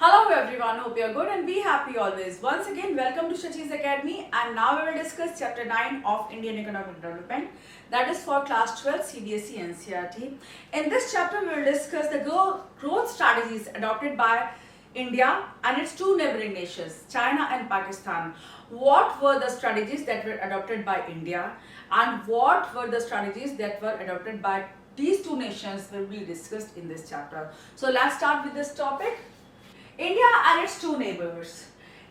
Hello everyone, hope you are good and be happy always. Once again, welcome to Shachi's Academy, and now we will discuss chapter 9 of Indian Economic Development, that is for class 12 CBSE NCERT. In this chapter, we will discuss the growth strategies adopted by India and its two neighboring nations, China and Pakistan. What were the strategies that were adopted by India and what were the strategies that were adopted by these two nations will be discussed in this chapter. So let's start with this topic. India and its two neighbors.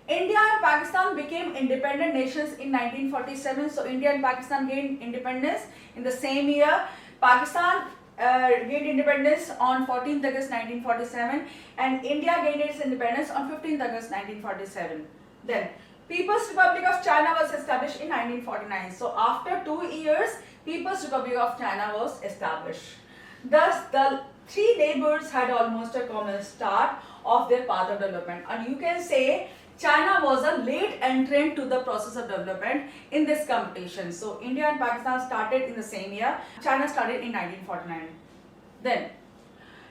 India and Pakistan became independent nations in 1947. So India and Pakistan gained independence in the same year. Pakistan gained independence on 14th August 1947 and India gained its independence on 15th August 1947. Then People's Republic of China was established in 1949. So after 2 years, People's Republic of China was established. Thus, the three neighbors had almost a common start of their path of development, and you can say China was a late entrant to the process of development in this competition. So India and Pakistan started in the same year. China started in 1949. Then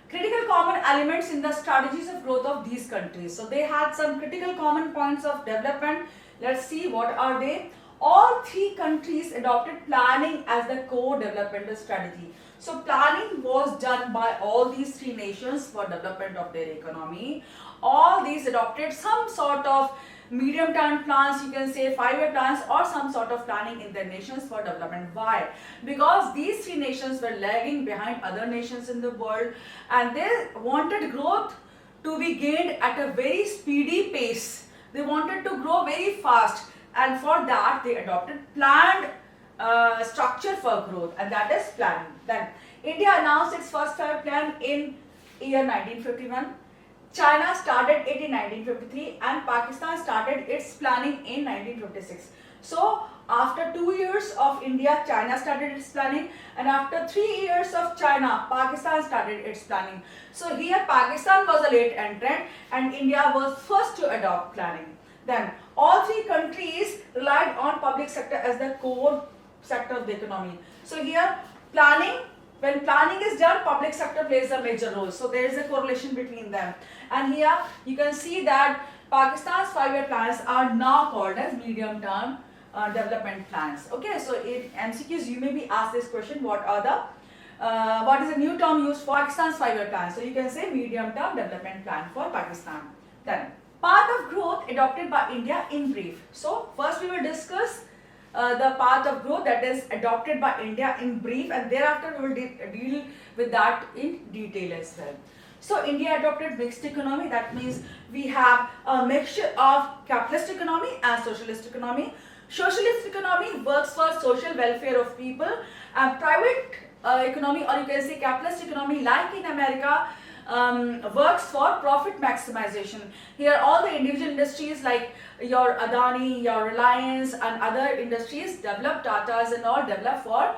critical common elements in the strategies of growth of these countries. So they had some critical common points of development. Let's see what are they. All three countries adopted planning as the core developmental strategy. So planning was done by all these three nations for development of their economy. All these adopted some sort of medium-term plans, you can say 5-year plans, or some sort of planning in their nations for development. Why? Because these three nations were lagging behind other nations in the world and they wanted growth to be gained at a very speedy pace. They wanted to grow very fast, and for that they adopted planned structure for growth, and that is planning. Then India announced its first 5 plan in year 1951. China started it in 1953 and Pakistan started its planning in 1956. So after 2 years of India, China started its planning, and after 3 years of China, Pakistan started its planning. So here Pakistan was a late entrant and India was first to adopt planning. Then all three countries relied on public sector as the core sector of the economy. So here planning, when planning is done, public sector plays a major role. So there is a correlation between them. And here you can see that Pakistan's 5-year plans are now called as medium term development plans. Okay, so in MCQs you may be asked this question, what is the new term used for Pakistan's 5-year plan? So you can say medium term development plan for Pakistan. Then path of growth adopted by India in brief. So first we will discuss the path of growth that is adopted by India in brief, and thereafter we will deal with that in detail as well. So India adopted mixed economy. That means we have a mixture of capitalist economy and socialist economy. Socialist economy works for social welfare of people, and private economy, or you can say capitalist economy, like in America, works for profit maximization. Here all the individual industries like your Adani, your Reliance and other industries develop, Tatas and all develop for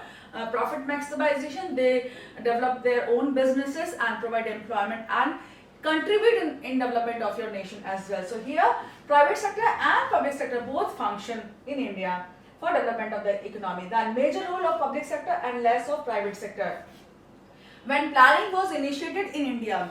profit maximization. They develop their own businesses and provide employment and contribute in development of your nation as well. So here private sector and public sector both function in India for development of the economy. The major role of public sector and less of private sector. When planning was initiated in India,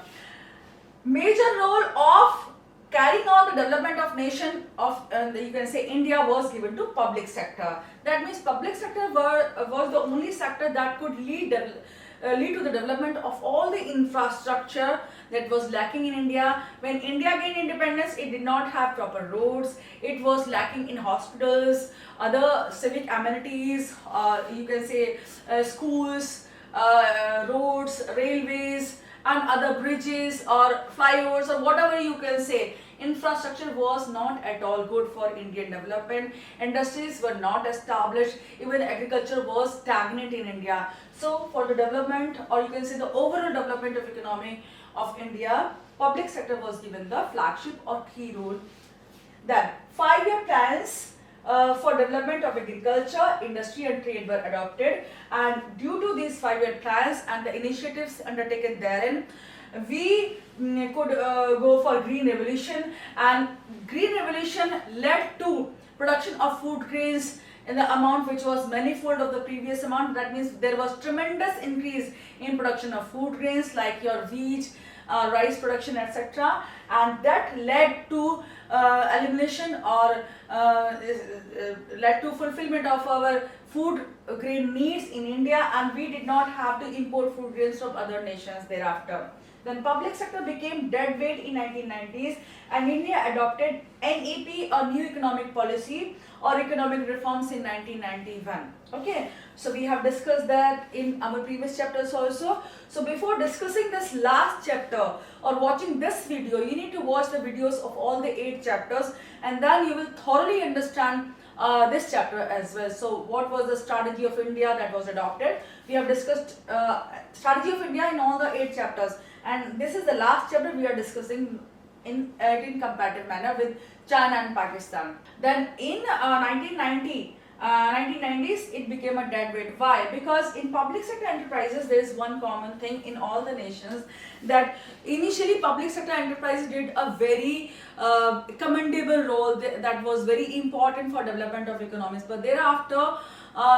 major role of carrying on the development of nation of you can say India was given to public sector. That means public sector was the only sector that could lead to the development of all the infrastructure that was lacking in India. When India gained independence, it did not have proper roads, it was lacking in hospitals, other civic amenities, you can say schools, roads, railways and other bridges or flyovers or whatever you can say. Infrastructure was not at all good for Indian development. Industries were not established. Even agriculture was stagnant in India. So for the development, or you can say the overall development of economy of India, public sector was given the flagship or key role. Then 5-year plans for development of agriculture, industry and trade were adopted, and due to these 5-year plans and the initiatives undertaken therein, we could go for green revolution, and green revolution led to production of food grains in the amount which was manifold of the previous amount. That means there was tremendous increase in production of food grains like your wheat, rice production, etc., and that led to elimination or led to fulfillment of our food grain needs in India, and we did not have to import food grains from other nations thereafter. Then public sector became dead weight in 1990s, and India adopted NEP, or New Economic Policy or Economic Reforms, in 1991. Okay, so we have discussed that in our previous chapters also. So before discussing this last chapter or watching this video, you need to watch the videos of all the 8 chapters, and then you will thoroughly understand this chapter as well. So what was the strategy of India that was adopted? We have discussed strategy of India in all the 8 chapters, and this is the last chapter we are discussing in comparative manner with China and Pakistan. Then in 1990s it became a dead weight. Why? Because in public sector enterprises there is one common thing in all the nations, that initially public sector enterprises did a very commendable role that was very important for development of economies, but thereafter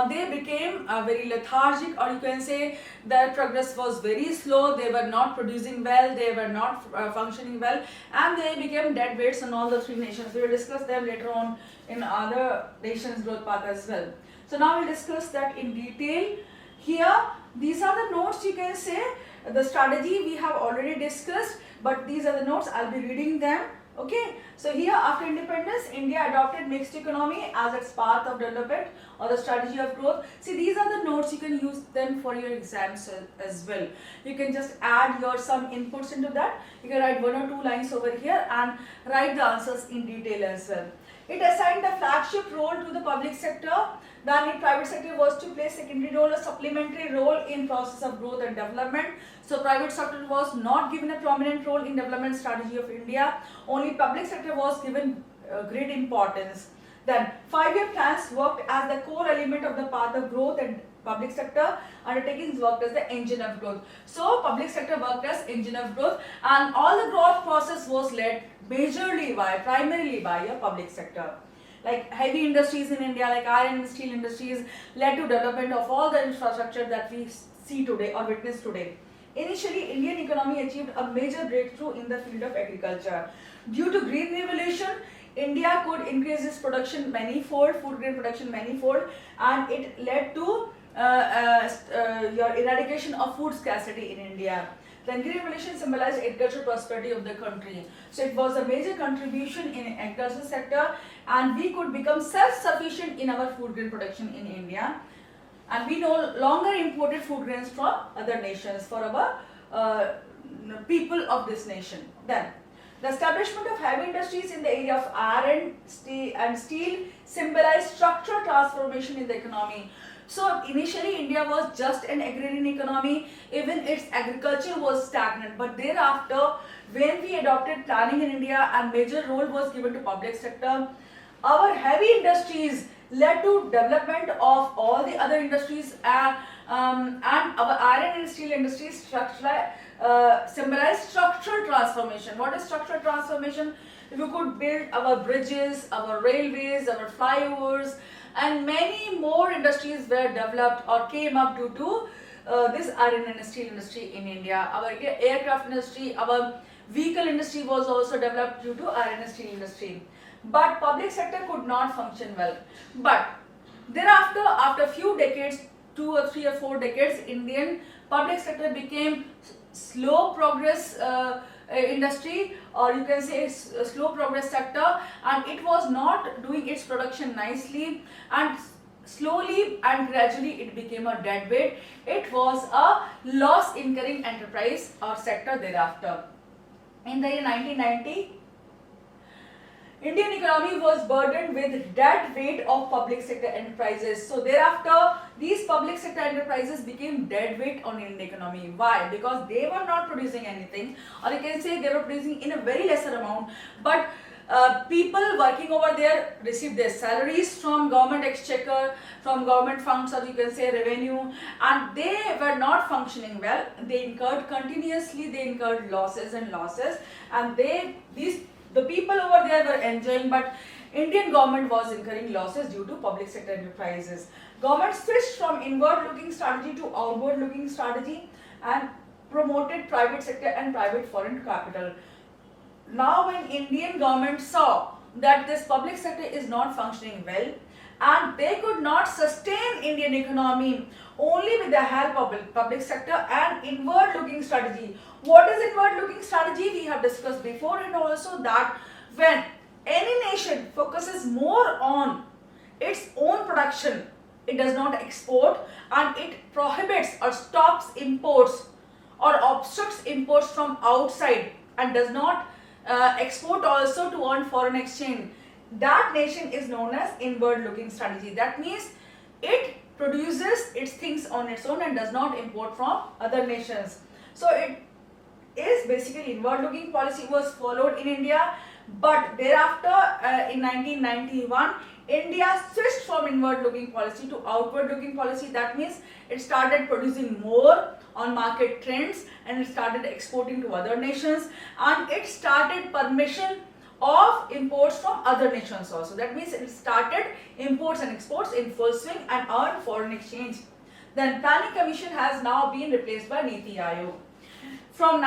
they became very lethargic, or you can say their progress was very slow. They were not producing well, they were not functioning well, and they became dead weights on all the 3 nations. We will discuss them later on in other nations' growth path as well. So now we'll discuss that in detail. Here, these are the notes, you can say. The strategy we have already discussed, but these are the notes, I'll be reading them. Okay, so here after independence, India adopted mixed economy as its path of development or the strategy of growth. See, these are the notes, you can use them for your exams as well. You can just add your some inputs into that. You can write 1 or 2 lines over here and write the answers in detail as well. It assigned the flagship role to the public sector, then in private sector was to play secondary role, a supplementary role in process of growth and development. So private sector was not given a prominent role in development strategy of India. Only public sector was given great importance. Then 5-year plans worked as the core element of the path of growth, and public sector undertakings worked as the engine of growth. So public sector worked as engine of growth, and all the growth process was led primarily by a public sector. Like heavy industries in India, like iron and steel industries, led to development of all the infrastructure that we see today or witness today. Initially, Indian economy achieved a major breakthrough in the field of agriculture. Due to Green Revolution, India could increase its production manifold, food grain production manifold, and it led to your eradication of food scarcity in India. The Green Revolution symbolized agricultural prosperity of the country. So it was a major contribution in agricultural sector, and we could become self-sufficient in our food grain production in India. And we no longer imported food grains from other nations for our people of this nation. Then, the establishment of heavy industries in the area of iron and steel symbolized structural transformation in the economy. So initially India was just an agrarian economy, even its agriculture was stagnant, but thereafter when we adopted planning in India and major role was given to public sector, our heavy industries led to development of all the other industries, and our iron and steel industries symbolize structural transformation. What is structural transformation? We could build our bridges, our railways, our flyovers, and many more industries were developed or came up due to this iron and steel industry in India. Our aircraft industry, our vehicle industry was also developed due to iron and steel industry. But public sector could not function well. But thereafter, after few decades, 2 or 3 or 4 decades, Indian public sector became slow progress industry, or you can say slow progress sector, and it was not doing its production nicely, and slowly and gradually it became a dead weight. It was a loss incurring enterprise or sector thereafter. In the year 1990, Indian economy was burdened with dead weight of public sector enterprises. So thereafter, these public sector enterprises became dead weight on Indian economy. Why? Because they were not producing anything, or you can say they were producing in a very lesser amount, but people working over there received their salaries from government exchequer, from government funds, or you can say revenue, and they were not functioning well. They incurred losses, and the people over there were enjoying, but Indian government was incurring losses due to public sector enterprises. Government switched from inward looking strategy to outward looking strategy, and promoted private sector and private foreign capital. Now when Indian government saw that this public sector is not functioning well and they could not sustain Indian economy only with the help of public sector and inward looking strategy. What is inward looking strategy? We have discussed before, and also that when any nation focuses more on its own production, it does not export, and it prohibits or stops imports or obstructs imports from outside and does not export also to earn foreign exchange. That nation is known as inward looking strategy. That means it produces its things on its own and does not import from other nations. So it is basically inward looking policy was followed in India, but thereafter in 1991 India switched from inward looking policy to outward looking policy. That means it started producing more on market trends and it started exporting to other nations, and it started permission of imports from other nations also. That means it started imports and exports in full swing and earned foreign exchange. Then Planning Commission has now been replaced by Niti Aayog. From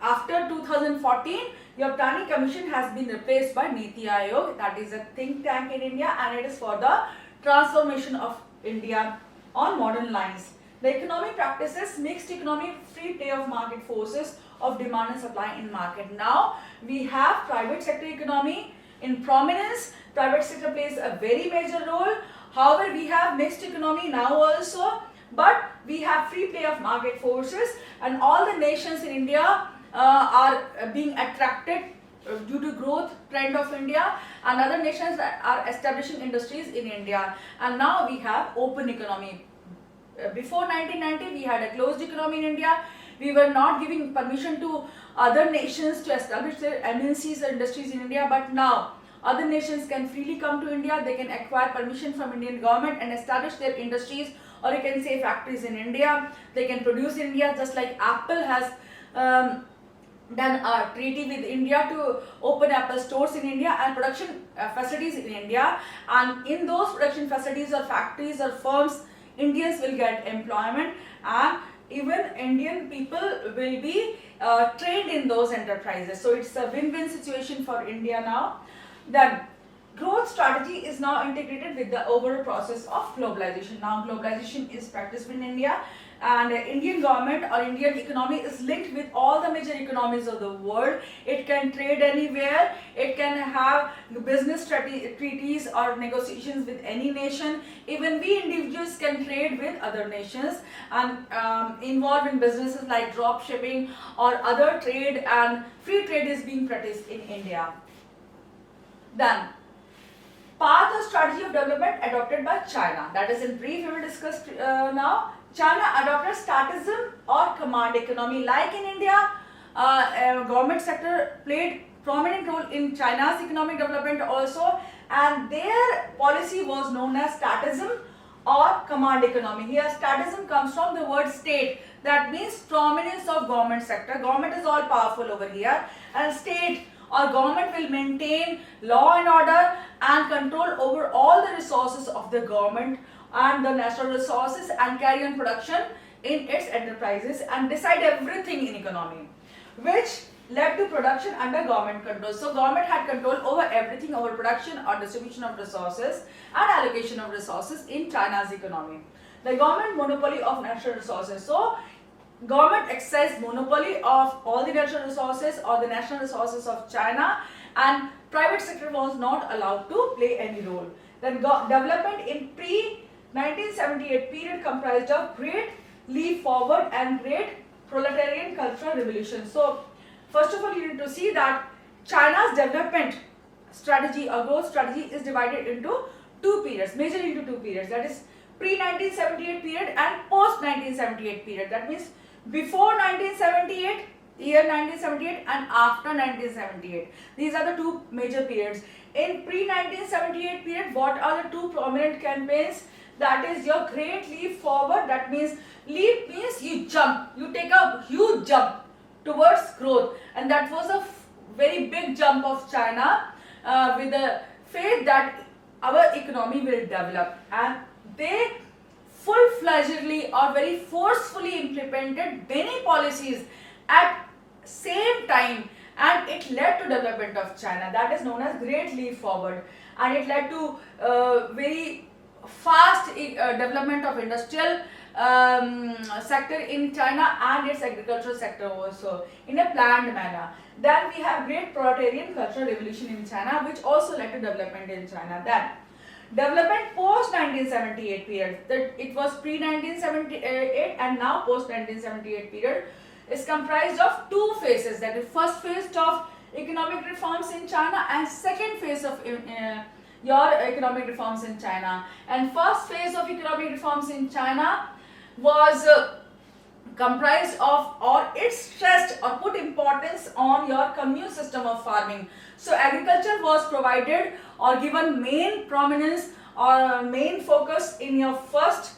after 2014, your Planning Commission has been replaced by Niti Aayog. That is a think tank in India, and it is for the transformation of India on modern lines. The economy practices mixed economy, free play of market forces of demand and supply in market. Now we have private sector economy in prominence. Private sector plays a very major role. However, we have mixed economy now also, but we have free play of market forces, and all the nations in India are being attracted due to growth trend of India, and other nations are establishing industries in India, and now we have open economy. Before 1990 we had a closed economy in India. We were not giving permission to other nations to establish their MNCs or industries in India, but now other nations can freely come to India. They can acquire permission from Indian government and establish their industries, or you can say factories in India. They can produce in India, just like Apple has done a treaty with India to open Apple stores in India and production facilities in India, and in those production facilities or factories or firms, Indians will get employment, and even Indian people will be trained in those enterprises. So it's a win-win situation for India now. Then growth strategy is now integrated with the overall process of globalization. Now globalization is practiced in India, and Indian government or Indian economy is linked with all the major economies of the world. It can trade anywhere, it can have business treaties or negotiations with any nation. Even we individuals can trade with other nations and involved in businesses like drop shipping or other trade, and free trade is being practiced in India. Then path or strategy of development adopted by China. That is in brief we will discuss now. China adopted statism or command economy. Like in India, government sector played prominent role in China's economic development also, and their policy was known as statism or command economy. Here statism comes from the word state, that means prominence of government sector. Government is all powerful over here, and state or government will maintain law and order and control over all the resources of the government and the natural resources, and carry on production in its enterprises and decide everything in economy, which led to production under government control. So government had control over everything, over production or distribution of resources and allocation of resources in China's economy. The government monopoly of natural resources. So government exercised monopoly of all the natural resources or the national resources of China, and private sector was not allowed to play any role. Then development in pre-1978 period comprised of Great Leap Forward and Great Proletarian Cultural Revolution. So first of all, you need to see that China's development strategy or growth strategy is divided into two periods, majorly into two periods, that is pre-1978 period and post-1978 period. That means before 1978, year 1978, and after 1978. These are the two major periods. In pre-1978 period, what are the two prominent campaigns? That is your Great Leap Forward. That means leap means you jump, you take a huge jump towards growth, and that was a very big jump of China with the faith that our economy will develop, and they full-fledgedly or very forcefully implemented many policies at same time, and it led to development of China. That is known as Great Leap Forward, and it led to very fast development of industrial sector in China and its agricultural sector also in a planned manner. Then we have Great Proletarian Cultural Revolution in China, which also led to development in China. Then development post 1978 period, that it was pre 1978 and now post 1978 period, is comprised of two phases. That is first phase of economic reforms in China and second phase of your economic reforms in China. And first phase of economic reforms in China was comprised of, or it stressed or put importance on your commune system of farming. So agriculture was provided or given main prominence or main focus in your first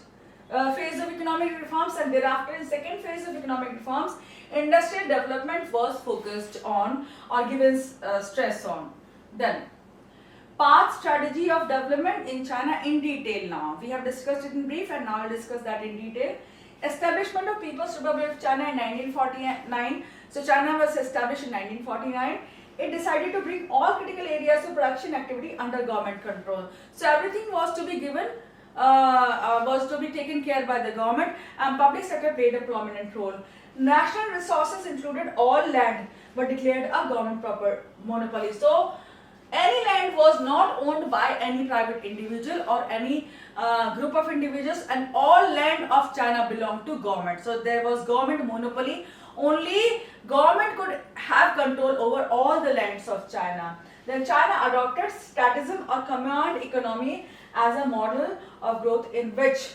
phase of economic reforms, and thereafter in second phase of economic reforms, industrial development was focused on or given stress on. Then path strategy of development in China in detail. Now we have discussed it in brief, and now we'll discuss that in detail. Establishment of People's Republic of China in 1949. So China was established in 1949. It decided to bring all critical areas of production activity under government control. So everything was to be given, was to be taken care by the government, and public sector played a prominent role. National resources included all land were declared a government proper monopoly. So any land was not owned by any private individual or any group of individuals, and all land of China belonged to government. So there was government monopoly. Only government could have control over all the lands of China. Then China adopted statism or command economy as a model of growth in which,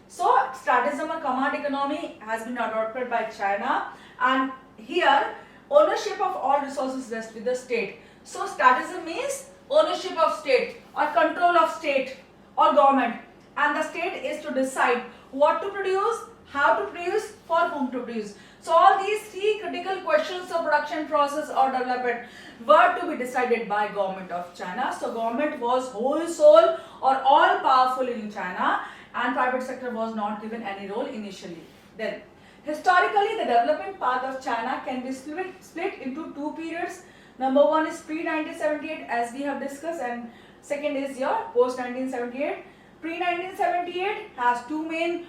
so statism or command economy has been adopted by China, and here ownership of all resources rests with the state. So statism means ownership of state or control of state or government, and the state is to decide what to produce, how to produce, for whom to produce. So all these three critical questions of production process or development were to be decided by government of China. So government was whole soul or all powerful in China, and private sector was not given any role initially. Then historically the development path of China can be split into two periods. Number one is pre-1978 as we have discussed, and second is your post-1978. Pre-1978 has two main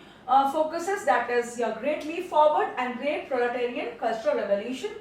focuses, that is your Great Leap Forward and Great Proletarian Cultural Revolution.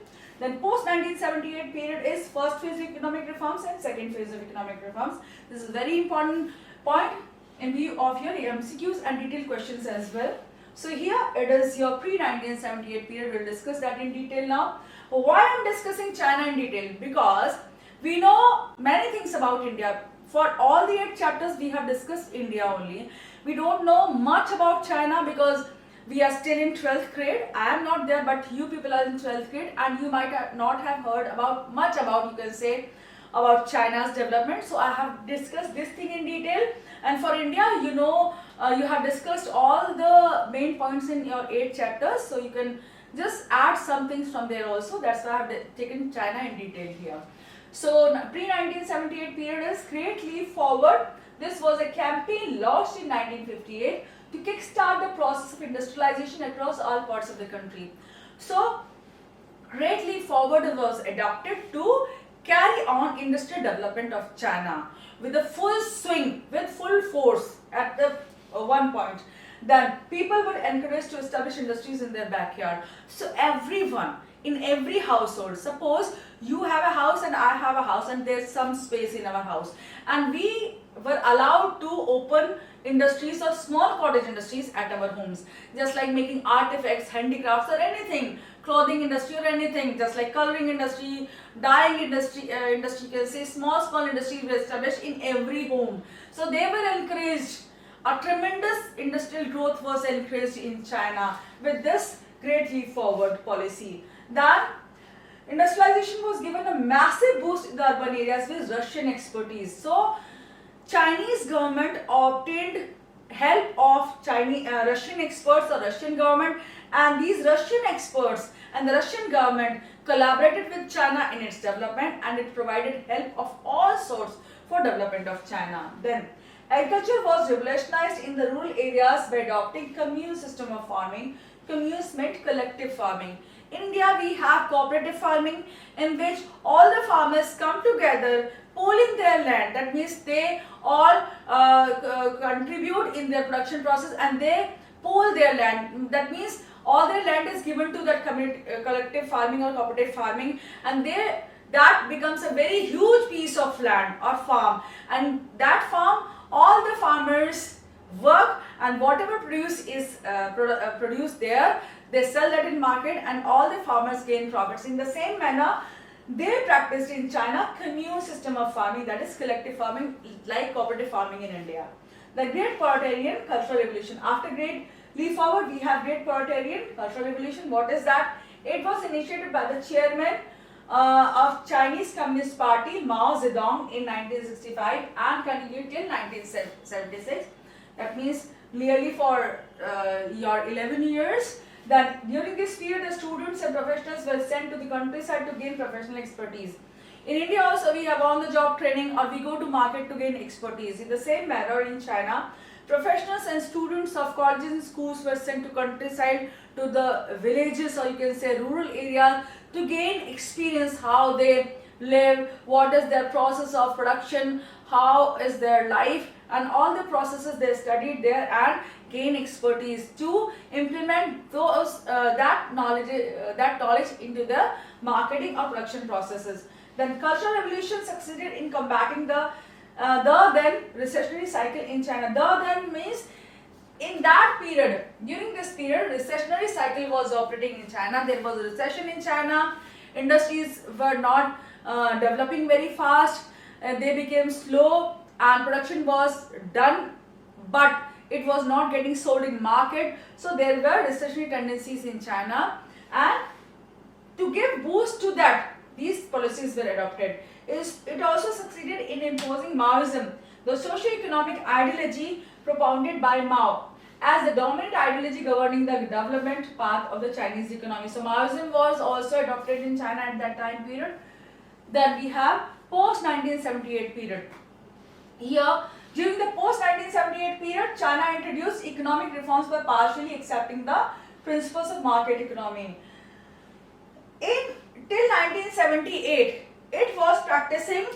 Then post-1978 period is first phase of economic reforms and second phase of economic reforms. This is a very important point in view of your MCQs and detailed questions as well. So here it is your pre-1978 period. We'll discuss that in detail now. Why I'm discussing China in detail? Because we know many things about India. For all the 8 chapters we have discussed India only. We don't know much about China because we are still in 12th grade. I am not there, but you people are in 12th grade, and you might not have heard about much about, you can say, about China's development. So I have discussed this thing in detail, and for India, you know, you have discussed all the main points in your 8 chapters, so you can just add some things from there also. That's why I have taken China in detail here. So pre-1978 period is Great Leap Forward. This was a campaign launched in 1958 to kickstart the process of industrialization across all parts of the country. So Great Leap Forward was adopted to carry on industrial development of China with a full swing, with full force at the one point. Then people were encouraged to establish industries in their backyard. So everyone in every household, suppose you have a house and I have a house and there's some space in our house, and we were allowed to open industries or small cottage industries at our homes, just like making artifacts, handicrafts, or anything, clothing industry or anything, just like coloring industry, dyeing industry, you can say small industries were established in every home. So they were encouraged. A tremendous industrial growth was encouraged in China with this Great Leap Forward policy. Then industrialization was given a massive boost in the urban areas with Russian expertise. So Chinese government obtained help of Russian experts or Russian government, and these Russian experts and the Russian government collaborated with China in its development, and it provided help of all sorts for development of China. Then Agriculture was revolutionized in the rural areas by adopting commune system of farming. Communes meant collective farming. In India, we have cooperative farming in which all the farmers come together, pooling their land. That means they all contribute in their production process and they pool their land. That means all their land is given to that collective farming or cooperative farming, and that becomes a very huge piece of land or farm, and that farm all the farmers work, and whatever produce is produced there, they sell that in market and all the farmers gain profits. In the same manner, they practiced in China commune system of farming, that is collective farming like cooperative farming in India. The Great Proletarian Cultural Revolution. After Great Leap Forward, we have Great Proletarian Cultural Revolution. What is that? It was initiated by the chairman of Chinese Communist Party, Mao Zedong, in 1965 and continued till 1976. That means nearly for your 11 years. That during this period, the students and professionals were sent to the countryside to gain professional expertise. In India also, we have on-the-job training, or we go to market to gain expertise. In the same manner, in China, professionals and students of colleges and schools were sent to countryside, to the villages, or you can say rural areas, to gain experience how they live, what is their process of production, how is their life, and all the processes they studied there and gain expertise to implement those that knowledge into the marketing or production processes. Then Cultural Revolution succeeded in combating the then recessionary cycle in China. The then means in that period, during this period, recessionary cycle was operating in China. There was a recession in China. Industries were not developing very fast. They became slow and production was done, but it was not getting sold in market. So there were recessionary tendencies in China, and to give boost to that, these policies were adopted. It also succeeded in imposing Maoism, the socio-economic ideology propounded by Mao, as the dominant ideology governing the development path of the Chinese economy. So Maoism was also adopted in China at that time period. Then we have post-1978 period. Here, during the post-1978 period, China introduced economic reforms by partially accepting the principles of market economy. Till 1978, it was practicing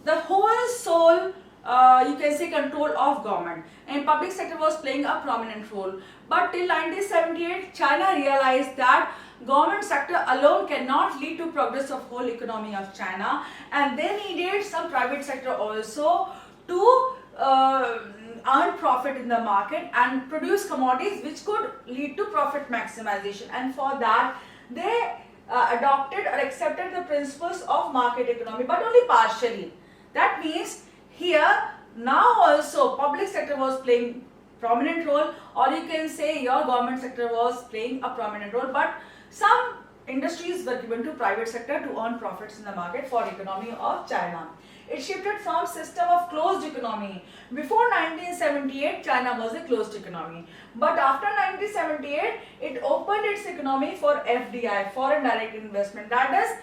the whole soul, you can say, control of government, and public sector was playing a prominent role. But till 1978, China realized that government sector alone cannot lead to progress of whole economy of China, and they needed some private sector also to earn profit in the market and produce commodities which could lead to profit maximization. And for that, they adopted or accepted the principles of market economy, but only partially. That means here now also public sector was playing prominent role, or you can say your government sector was playing a prominent role, but some industries were given to private sector to earn profits in the market for economy of China. It shifted from system of closed economy. Before 1978, China was a closed economy. But after 1978, it opened its economy for FDI, foreign direct investment. That is,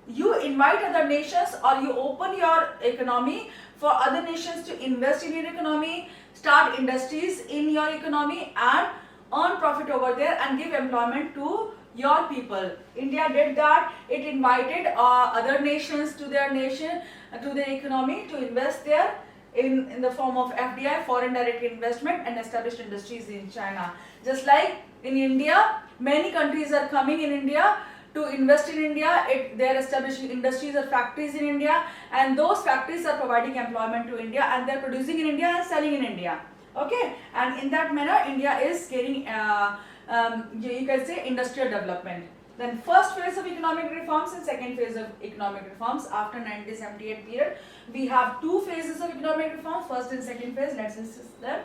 you invite other nations or you open your economy for other nations to invest in your economy, start industries in your economy and earn profit over there and give employment to your people. India did that. It invited other nations to their nation, to their economy to invest there in the form of FDI, foreign direct investment, and established industries in China. Just like in India, many countries are coming in India to invest in India. They are establishing industries or factories in India, and those factories are providing employment to India, and they are producing in India and selling in India. Okay, and in that manner, India is gaining you can say industrial development. Then first phase of economic reforms and second phase of economic reforms after 1978 period. We have two phases of economic reforms, first and second phase. Let's discuss them.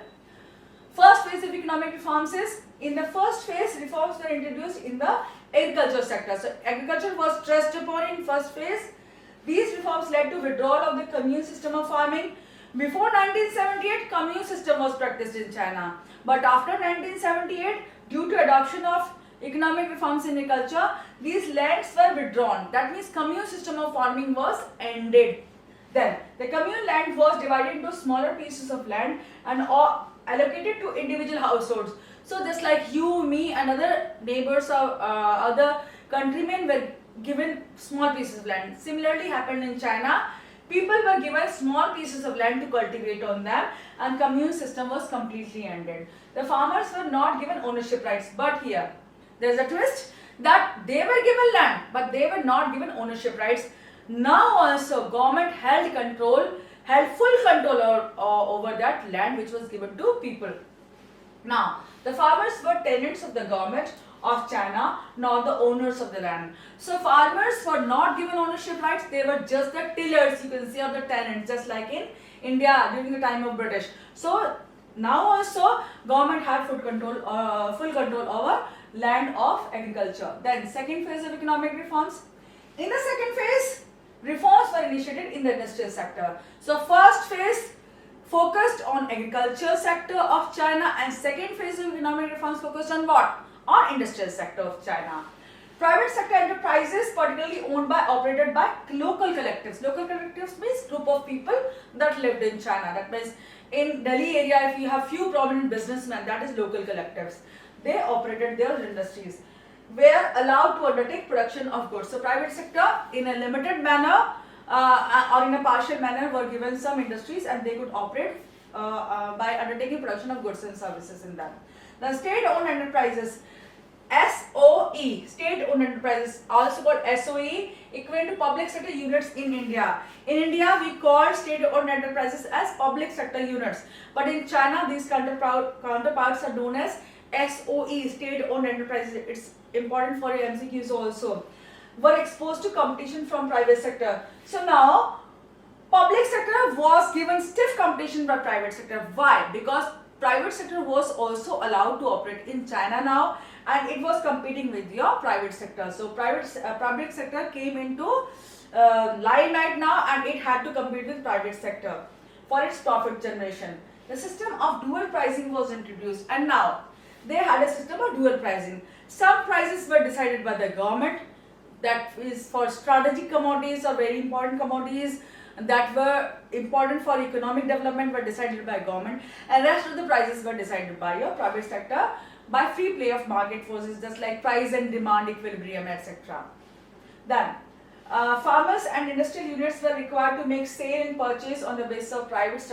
First phase of economic reforms is, in the first phase, reforms were introduced in the agriculture sector. So agriculture was stressed upon in first phase. These reforms led to withdrawal of the commune system of farming. Before 1978, commune system was practiced in China. But after 1978, due to adoption of economic reforms in agriculture, these lands were withdrawn. That means commune system of farming was ended. Then the communal land was divided into smaller pieces of land and allocated to individual households. So just like you, me and other neighbors or other countrymen were given small pieces of land. Similarly happened in China. People were given small pieces of land to cultivate on them, and commune system was completely ended. The farmers were not given ownership rights, but here there is a twist that they were given land but they were not given ownership rights. Now also government held full control over that land which was given to people. Now the farmers were tenants of the government of China, not the owners of the land. So farmers were not given ownership rights, they were just the tillers, you can see, of the tenants, just like in India during the time of British. So now also government had full control over land of agriculture. Then second phase of economic reforms. In the second phase, reforms were initiated in the industrial sector. So first phase focused on agriculture sector of China, and second phase of economic reforms focused on what? On industrial sector of China. Private sector enterprises, particularly owned by, operated by local collectives. Local collectives means group of people that lived in China. That means in Delhi area, if you have few prominent businessmen, that is local collectives. They operated their industries, were allowed to undertake production of goods. So private sector in a limited manner or in a partial manner were given some industries, and they could operate by undertaking production of goods and services in them. The state-owned enterprises, SOE, state-owned enterprises, also called SOE, equivalent to public sector units in India. In India, we call state-owned enterprises as public sector units, but in China, these counterparts are known as SOE, state-owned enterprises. It's important for your MCQs also. Were exposed to competition from private sector. So now, public sector was given stiff competition by private sector. Why? Because private sector was also allowed to operate in China now, and it was competing with your private sector. So public sector came into limelight now, and it had to compete with private sector for its profit generation. The system of dual pricing was introduced, and now they had a system of dual pricing. Some prices were decided by the government, that is for strategic commodities or very important commodities that were important for economic development were decided by government, and rest of the prices were decided by your private sector by free play of market forces, just like price and demand equilibrium, etc. Then farmers and industrial units were required to make sale and purchase on the basis of price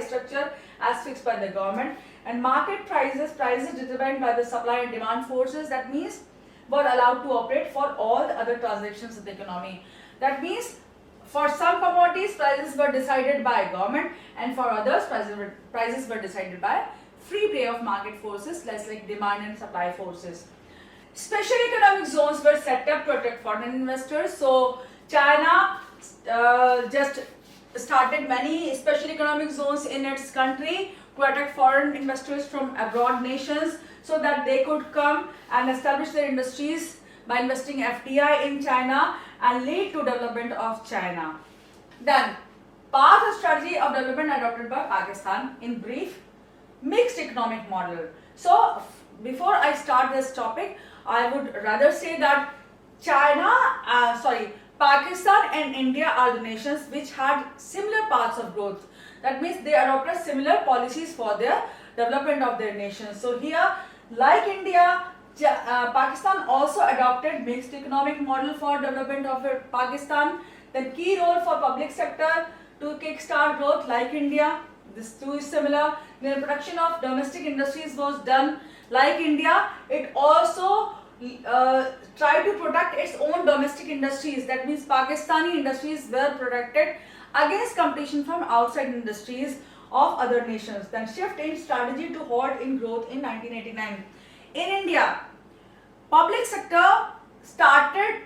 structure as fixed by the government, and market prices determined by the supply and demand forces, that means were allowed to operate for all the other transactions of the economy. That means for some commodities prices were decided by government, and for others prices were decided by free play of market forces, less like demand and supply forces. Special economic zones were set up to attract foreign investors. So China just started many special economic zones in its country to attract foreign investors from abroad nations, so that they could come and establish their industries by investing FDI in China and lead to development of China. Then, path or strategy of development adopted by Pakistan. In brief, mixed economic model. So, before I start this topic, I would rather say that Pakistan and India are the nations which had similar paths of growth. That means they adopted similar policies for their development of their nations. So here, like India, Pakistan also adopted mixed economic model for development of Pakistan. The key role for public sector to kickstart growth, like India. This too is similar. The production of domestic industries was done like India. It also tried to protect its own domestic industries. That means Pakistani industries were protected against competition from outside industries of other nations. Then shift in strategy to halt in growth in 1989. In India, public sector started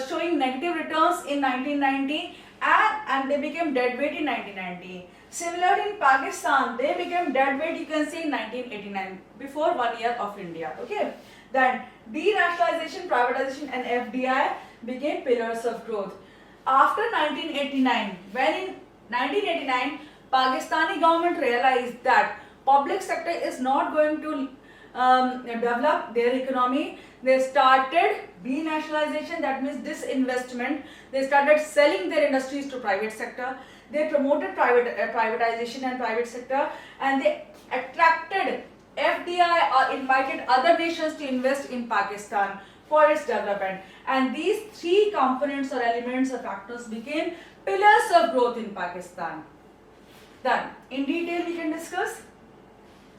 showing negative returns in 1990, and they became deadweight in 1990. Similarly, in Pakistan, they became deadweight, you can say, in 1989, before 1 year of India. Okay. Then denationalization, privatization, and FDI became pillars of growth. After 1989, when in 1989, Pakistani government realized that public sector is not going to develop their economy. They started denationalization, that means disinvestment. They started selling their industries to private sector. They promoted privatization and private sector, and they attracted FDI or invited other nations to invest in Pakistan for its development. And these three components or elements or factors became pillars of growth in Pakistan. Then, in detail we can discuss.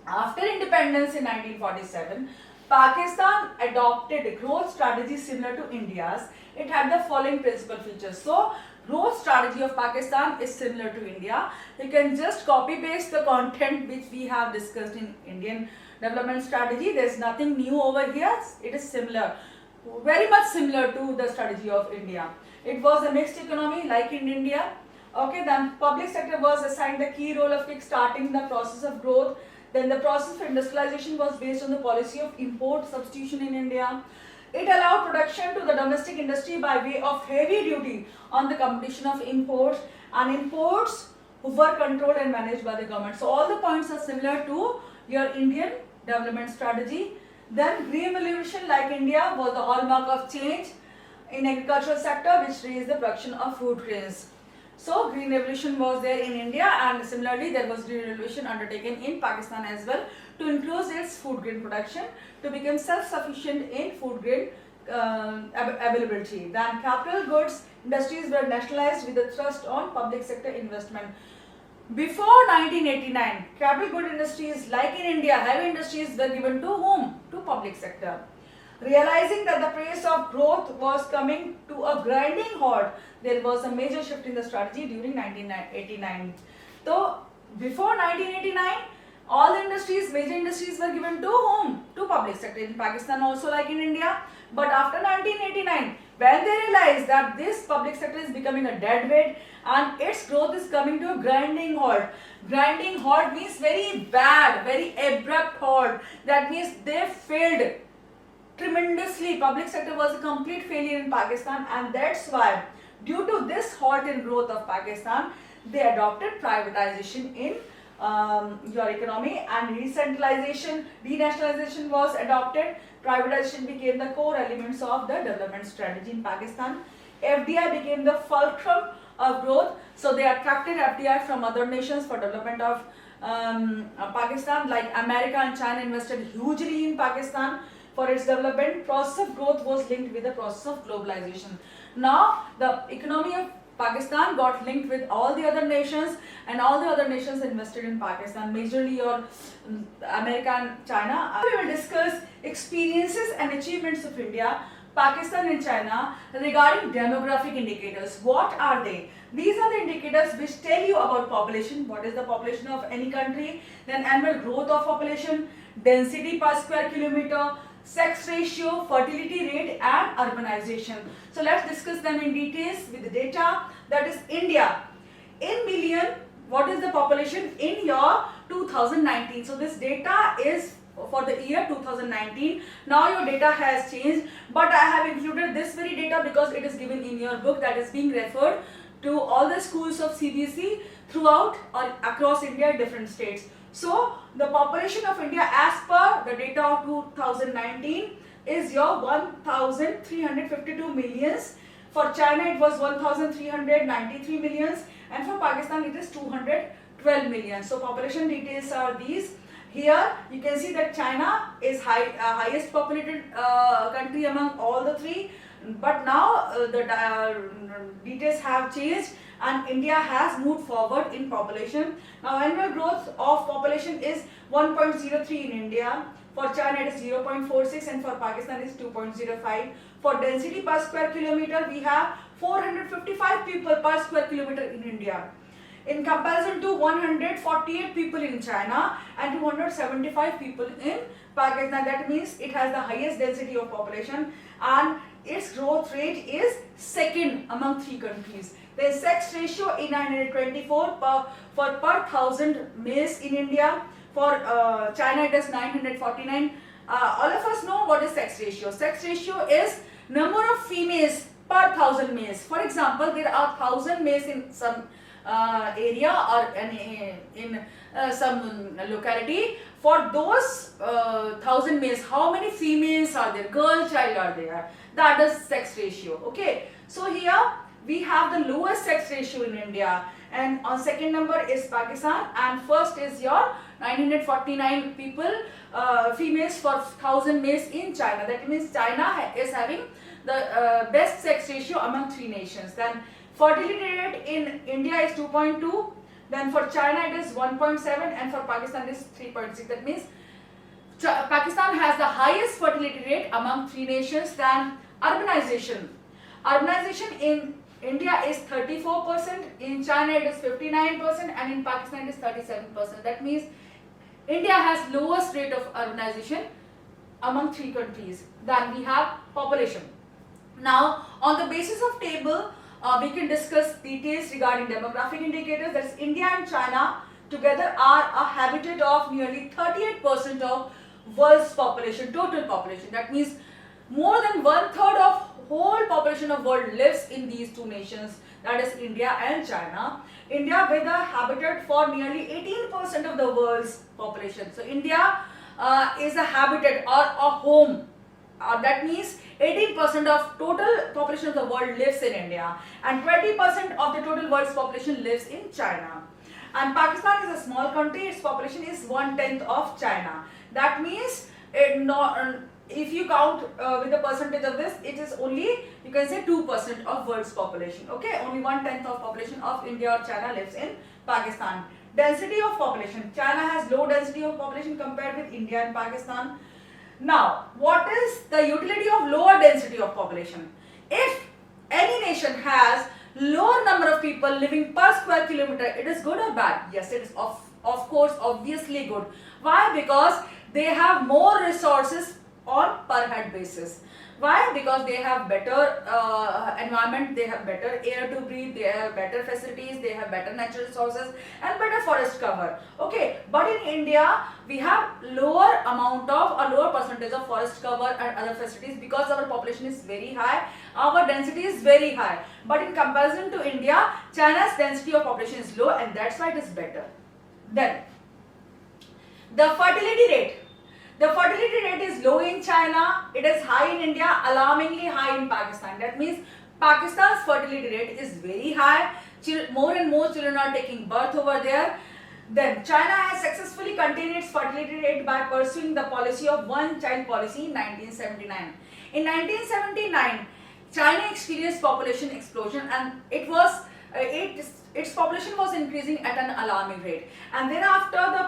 After independence in 1947, Pakistan adopted a growth strategy similar to India's. It had the following principal features. So, growth strategy of Pakistan is similar to India. You can just copy paste the content which we have discussed in Indian development strategy. There is nothing new over here. It is similar, very much similar to the strategy of India. It was a mixed economy like in India. Okay, then public sector was assigned the key role of kick-starting the process of growth. Then the process of industrialization was based on the policy of import substitution in India. It allowed production to the domestic industry by way of heavy duty on the competition of imports, and imports were controlled and managed by the government. So all the points are similar to your Indian development strategy. Then green revolution like India was the hallmark of change in agricultural sector, which raised the production of food grains. So green revolution was there in India, and similarly there was green revolution undertaken in Pakistan as well to increase its food grain production to become self-sufficient in food grain availability. Then capital goods industries were nationalized with a thrust on public sector investment. Before 1989, capital good industries like in India, heavy industries were given to whom? To public sector. Realizing that the pace of growth was coming to a grinding halt, there was a major shift in the strategy during 1989. So, before 1989, all the industries, major industries were given to whom? To public sector, in Pakistan also like in India. But after 1989, when they realized that this public sector is becoming a dead weight and its growth is coming to a grinding halt. Grinding halt means very bad, very abrupt halt. That means they failed tremendously. Public sector was a complete failure in Pakistan, and that's why due to this halt in growth of Pakistan, they adopted privatization in your economy, and decentralization, denationalization was adopted. Privatization became the core elements of the development strategy in Pakistan. FDI became the fulcrum of growth, so they attracted FDI from other nations for development of Pakistan, like America and China invested hugely in Pakistan for its development. Process of growth was linked with the process of globalization. Now the economy of Pakistan got linked with all the other nations, and all the other nations invested in Pakistan, majorly your America and China. We will discuss experiences and achievements of India, Pakistan and China regarding demographic indicators. What are they? These are the indicators which tell you about population, what is the population of any country, then annual growth of population, density per square kilometer, sex ratio, fertility rate and urbanization. So let's discuss them in details with the data. That is India. In million, what is the population in your 2019? So this data is for the year 2019. Now your data has changed, but I have included this very data because it is given in your book that is being referred to all the schools of CBSE throughout or across India, different states. So the population of India as per the data of 2019 is your 1,352 millions. For China it was 1,393 millions, and for Pakistan it is 212 millions. So population details are these. Here you can see that China is highest populated country among all the three, but now the details have changed and India has moved forward in population. Now annual growth of population is 1.03 in India, for China it is 0.46 and for Pakistan is 2.05. For density per square kilometer we have 455 people per square kilometer in India, in comparison to 148 people in China and 275 people in Pakistan. That means it has the highest density of population and its growth rate is second among three countries. The sex ratio is 924 per 1,000 males in India. For China it is 949. All of us know what is sex ratio. Sex ratio is number of females per 1,000 males. For example, there are 1,000 males in some area or in some locality, for those 1000 males, how many females are there, girl child are there, that is sex ratio. Okay, so here we have the lowest sex ratio in India, and on second number is Pakistan, and first is your 949 people, females for 1000 males in China. That means China is having the best sex ratio among three nations. Then fertility rate in India is 2.2, then for China it is 1.7, and for Pakistan it is 3.6. That means Pakistan has the highest fertility rate among three nations. Then urbanization. Urbanization in India is 34%, in China it is 59%, and in Pakistan it is 37%. That means India has lowest rate of urbanization among three countries. Then we have population. Now on the basis of table, we can discuss details regarding demographic indicators. That is, India and China together are a habitat of nearly 38% of world's population, total population. That means more than 1/3 of whole population of world lives in these two nations, that is India and China. India with a habitat for nearly 18% of the world's population. So India is a habitat or a home. That means 18% of total population of the world lives in India, and 20% of the total world's population lives in China. And Pakistan is a small country, its population is 1/10 of China. That means if you count with the percentage of this, it is only, you can say, 2% of world's population. Okay, only 1/10 of population of India or China lives in Pakistan. Density of population. China has low density of population compared with India and Pakistan. Now, what is the utility of lower density of population? If any nation has lower number of people living per square kilometer, it is good or bad? Yes, it is of course obviously good. Why? Because they have more resources on per head basis. Why? Because they have better environment, they have better air to breathe, they have better facilities, they have better natural resources and better forest cover. Okay, but in India we have lower amount of or lower percentage of forest cover and other facilities because our population is very high, our density is very high. But in comparison to India, China's density of population is low, and that's why it is better. Then the fertility rate. The fertility rate is low in China, it is high in India, alarmingly high in Pakistan. That means Pakistan's fertility rate is very high, more and more children are taking birth over there. Then China has successfully contained its fertility rate by pursuing the policy of one child policy in 1979. In 1979, China experienced population explosion, and its population was increasing at an alarming rate. And then after the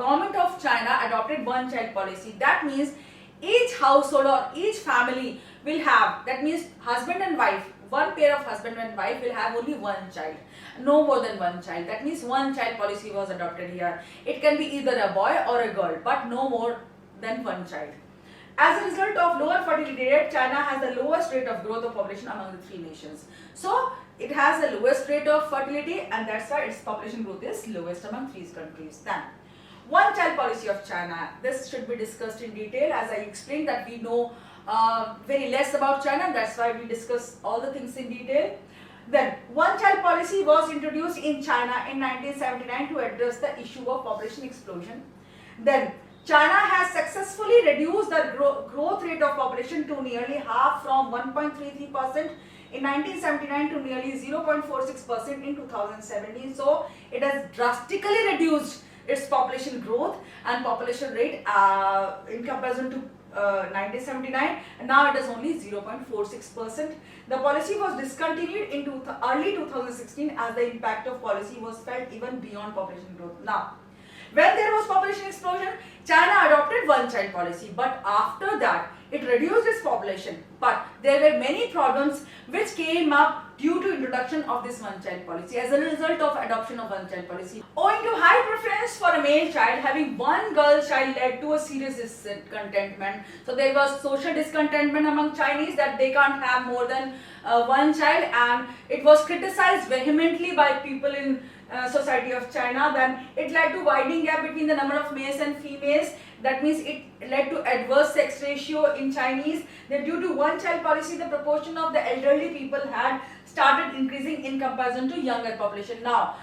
government of China adopted one child policy. That means each household or each family will have, that means husband and wife, one pair of husband and wife will have only one child, no more than one child. That means one child policy was adopted here. It can be either a boy or a girl, but no more than one child. As a result of lower fertility rate, China has the lowest rate of growth of population among the three nations. So it has the lowest rate of fertility, and that's why its population growth is lowest among three countries. Then, one child policy of China. This should be discussed in detail. As I explained that we know very less about China, that's why we discuss all the things in detail. Then, one child policy was introduced in China in 1979 to address the issue of population explosion. Then, China has successfully reduced the growth rate of population to nearly half, from 1.33% in 1979 to nearly 0.46% in 2017. So it has drastically reduced its population growth and population rate in comparison to 1979, and now it is only 0.46%. The policy was discontinued in early 2016 as the impact of policy was felt even beyond population growth. Now, when there was population explosion, China adopted one child policy, but after that it reduced its population. But there were many problems which came up due to introduction of this one child policy as a result of adoption of one child policy. Owing to high preference for a male child, having one girl child led to a serious discontentment. So there was social discontentment among Chinese that they can't have more than one child, and it was criticized vehemently by people in society of China. Then it led to widening gap between the number of males and females. That means it led to adverse sex ratio in Chinese. Then due to one child policy, the proportion of the elderly people had started increasing increasing in comparison to younger population. Now,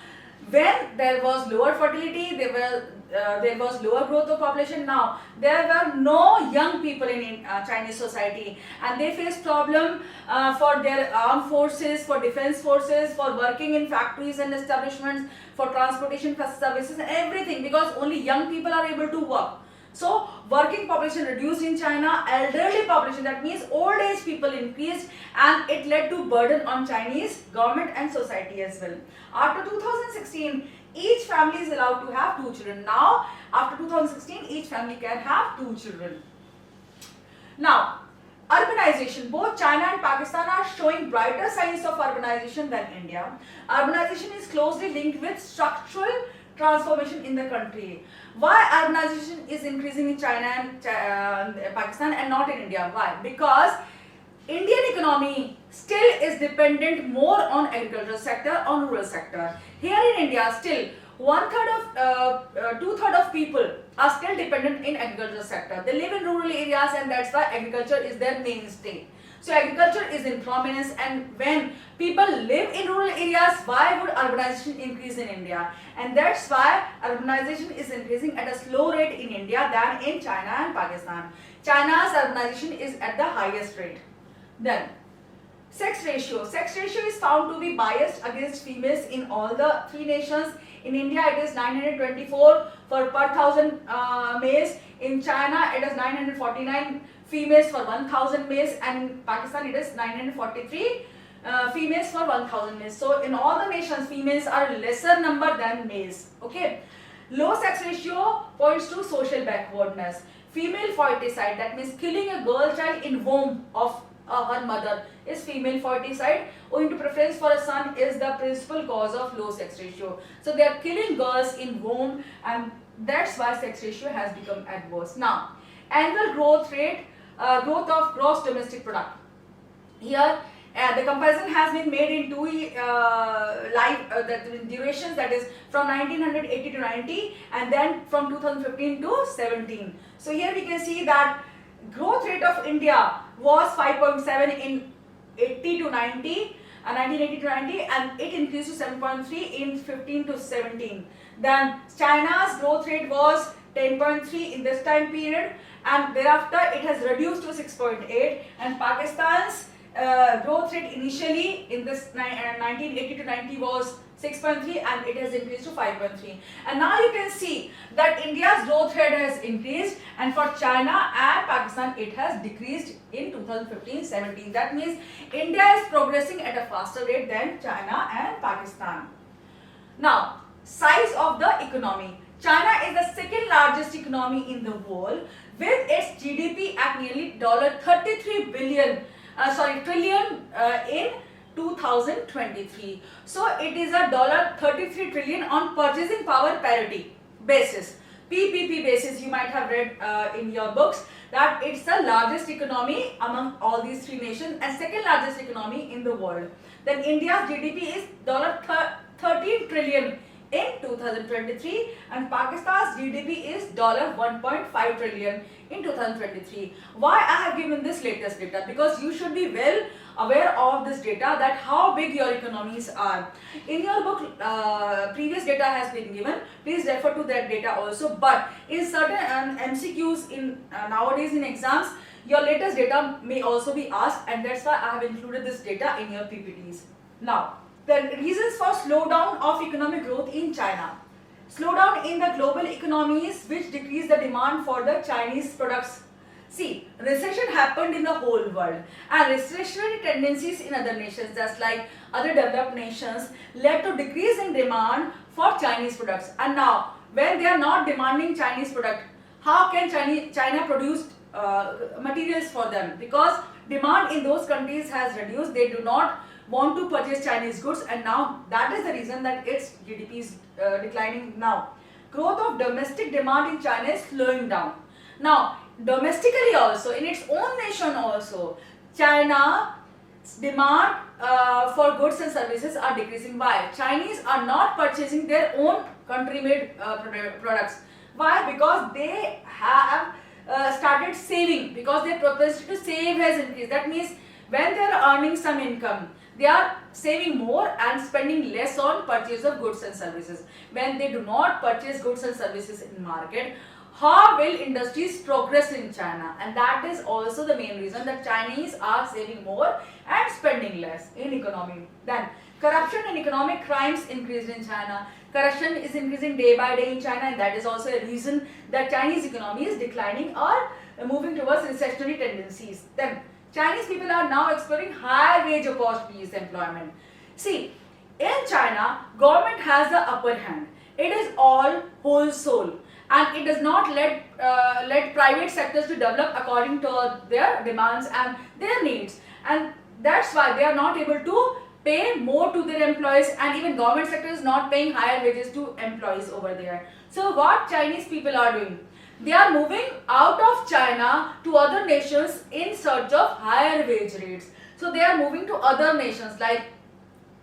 when there was lower fertility, there was lower growth of population. Now there were no young people in Chinese society, and they faced problem for their armed forces, for defense forces, for working in factories and establishments, for transportation services and everything, because only young people are able to work. So working population reduced in China, elderly population, that means old age people increased, and it led to burden on Chinese government and society as well. After 2016, each family is allowed to have 2 children. Now after 2016, each family can have 2 children. Now urbanization, both China and Pakistan are showing brighter signs of urbanization than India. Urbanization is closely linked with structural transformation in the country. Why urbanization is increasing in China and Pakistan and not in India? Why? Because Indian economy still is dependent more on agricultural sector, on rural sector. Here in India, still 2/3 of people are still dependent in agricultural sector. They live in rural areas, and that's why agriculture is their mainstay. So agriculture is in prominence, and when people live in rural areas, why would urbanization increase in India? And that's why urbanization is increasing at a slow rate in India than in China and Pakistan. China's urbanization is at the highest rate. Then sex ratio. Sex ratio is found to be biased against females in all the 3 nations. In India it is 924 per 1000 males. In China it is 949 females for 1000 males, and in Pakistan it is 943 females for 1000 males. So in all the nations, females are lesser number than males. Okay. Low sex ratio points to social backwardness. Female foeticide, that means killing a girl child in womb of her mother, is female foeticide. Owing to preference for a son is the principal cause of low sex ratio. So they are killing girls in womb, and that's why sex ratio has become adverse. Now, annual growth rate, growth of gross domestic product. Here the comparison has been made in 2 durations, that is from 1980 to 90, and then from 2015 to 17. So here we can see that growth rate of India was 5.7 in 80 to 90, 1980 to 90, and it increased to 7.3 in 15 to 17. Then China's growth rate was 10.3 in this time period, and thereafter it has reduced to 6.8, and Pakistan's growth rate initially in this 1980 to 90 was 6.3, and it has increased to 5.3. And now you can see that India's growth rate has increased, and for China and Pakistan it has decreased in 2015-17. That means India is progressing at a faster rate than China and Pakistan. Now, size of the economy. China is the second largest economy in the world, with its GDP at nearly $33 trillion in 2023. So it is a $33 trillion on purchasing power parity basis, PPP basis. You might have read in your books that it's the largest economy among all these 3 nations and second largest economy in the world. Then India's GDP is $13 trillion in 2023, and Pakistan's GDP is $1.5 trillion in 2023. Why I have given this latest data? Because you should be well aware of this data, that how big your economies are. In your book, previous data has been given. Please refer to that data also. But in certain MCQs in nowadays in exams, your latest data may also be asked, and that's why I have included this data in your PPTs. Now, the reasons for slowdown of economic growth in China. Slowdown in the global economies which decrease the demand for the Chinese products. See, recession happened in the whole world, and recessionary tendencies in other nations, just like other developed nations, led to decrease in demand for Chinese products. And now, when they are not demanding Chinese product, how can China produce materials for them? Because demand in those countries has reduced. They do not want to purchase Chinese goods, and now that is the reason that its GDP is declining now. Growth of domestic demand in China is slowing down. Now, domestically also, in its own nation also, China's demand for goods and services are decreasing. Why? Chinese are not purchasing their own country-made products. Why? Because they have started saving, because their propensity to save has increased. That means when they are earning some income, they are saving more and spending less on purchase of goods and services. When they do not purchase goods and services in market, how will industries progress in China? And that is also the main reason that Chinese are saving more and spending less in economy. Then corruption and economic crimes increased in China. Corruption is increasing day by day in China, and that is also a reason that Chinese economy is declining or moving towards recessionary tendencies. Then Chinese people are now exploring higher wage opportunities employment. See, in China, government has the upper hand. It is all whole soul, and it does not let private sectors to develop according to their demands and their needs, and that's why they are not able to pay more to their employees, and even government sector is not paying higher wages to employees over there. So what Chinese people are doing? They are moving out of China to other nations in search of higher wage rates. So they are moving to other nations like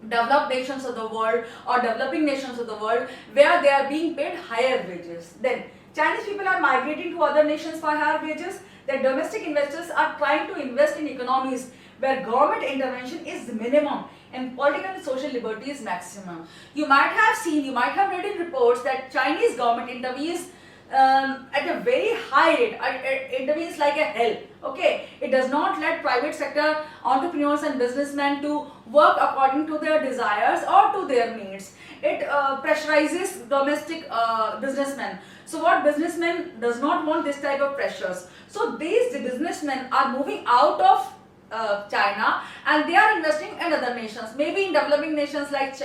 developed nations of the world or developing nations of the world where they are being paid higher wages. Then Chinese people are migrating to other nations for higher wages. Their domestic investors are trying to invest in economies where government intervention is minimum and political and social liberty is maximum. You might have seen, you might have read in reports that Chinese government intervenes at a very high rate. It intervenes like a hell. Okay, it does not let private sector entrepreneurs and businessmen to work according to their desires or to their needs. It pressurizes domestic businessmen. So what businessmen does not want this type of pressures. So these businessmen are moving out of China and they are investing in other nations, maybe in developing nations like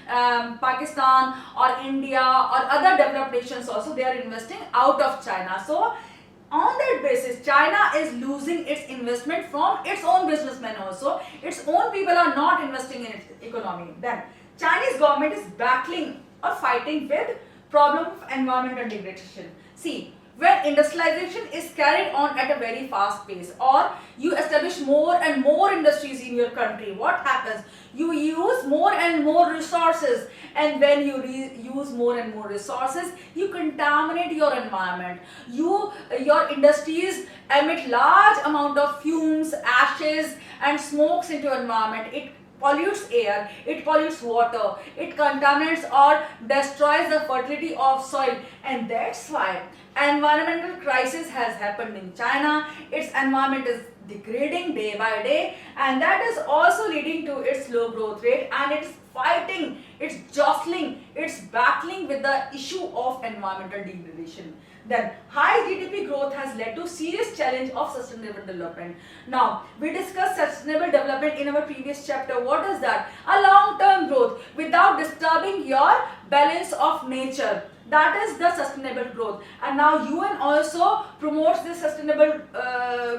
Pakistan or India or other developed nations also. They are investing out of China. So on that basis, China is losing its investment from its own businessmen also. Its own people are not investing in its economy. Then Chinese government is battling or fighting with problem of environmental degradation. See, when industrialization is carried on at a very fast pace or you establish more and more industries in your country, what happens? You use more and more resources, and when you use more and more resources, you contaminate your environment. Your industries emit large amount of fumes, ashes and smokes into environment. It pollutes air, it pollutes water, it contaminates or destroys the fertility of soil, and that's why environmental crisis has happened in China. Its environment is degrading day by day, and that is also leading to its low growth rate, and it's fighting, it's jostling, it's battling with the issue of environmental degradation. Then high GDP growth has led to serious challenge of sustainable development. Now we discussed sustainable development in our previous chapter. What is that? A long-term growth without disturbing your balance of nature. That is the sustainable growth. And now UN also promotes this sustainable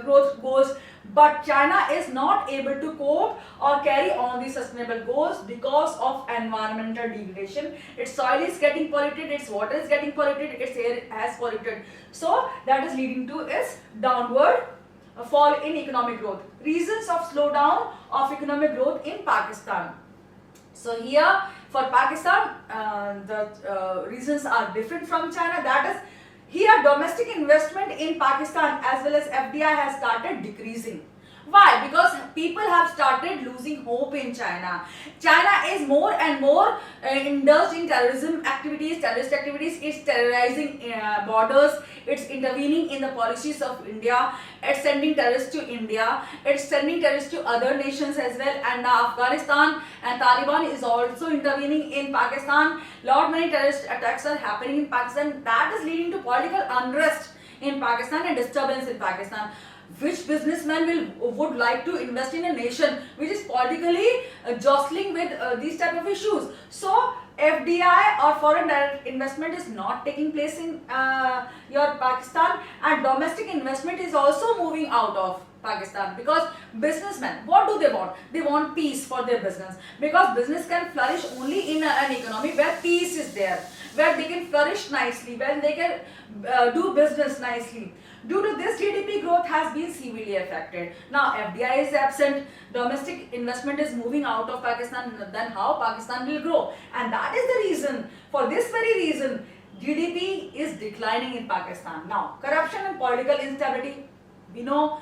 growth goals, but China is not able to cope or carry on these sustainable goals because of environmental degradation. Its soil is getting polluted, its water is getting polluted, its air has polluted. So that is leading to its downward fall in economic growth. Reasons of slowdown of economic growth in Pakistan. So here for Pakistan, the reasons are different from China. That is, here domestic investment in Pakistan as well as FDI has started decreasing. Why? Because people have started losing hope in China. China is more and more indulged in terrorism activities, terrorist activities. It's terrorizing borders. It's intervening in the policies of India. It's sending terrorists to India. It's sending terrorists to other nations as well. And now Afghanistan and Taliban is also intervening in Pakistan. Lot many terrorist attacks are happening in Pakistan. That is leading to political unrest in Pakistan and disturbance in Pakistan. Which businessman would like to invest in a nation which is politically jostling with these type of issues? So FDI or foreign direct investment is not taking place in your Pakistan, and domestic investment is also moving out of Pakistan because businessmen, what do they want? They want peace for their business, because business can flourish only in an economy where peace is there, where they can flourish nicely, where they can do business nicely. Due to this, GDP growth has been severely affected. Now FDI is absent, domestic investment is moving out of Pakistan, then how Pakistan will grow? And that is the reason, for this very reason, GDP is declining in Pakistan. Now corruption and political instability, we know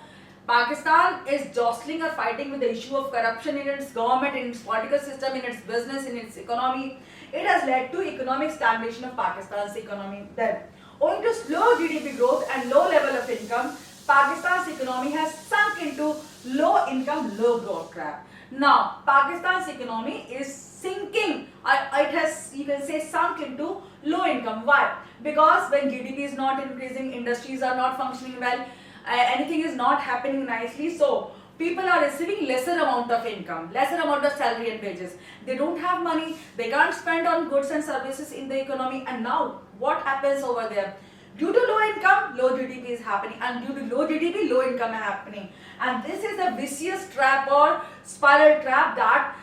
Pakistan is jostling or fighting with the issue of corruption in its government, in its political system, in its business, in its economy. It has led to economic stagnation of Pakistan's economy. Then, owing to slow GDP growth and low level of income, Pakistan's economy has sunk into low income, low growth trap. Now, Pakistan's economy is sinking. It has, you can say, sunk into low income. Why? Because when GDP is not increasing, industries are not functioning well, anything is not happening nicely, so people are receiving lesser amount of income, lesser amount of salary and wages. They don't have money, they can't spend on goods and services in the economy, and now what happens over there? Due to low income, low GDP is happening, and due to low GDP, low income is happening. And this is a vicious trap or spiral trap that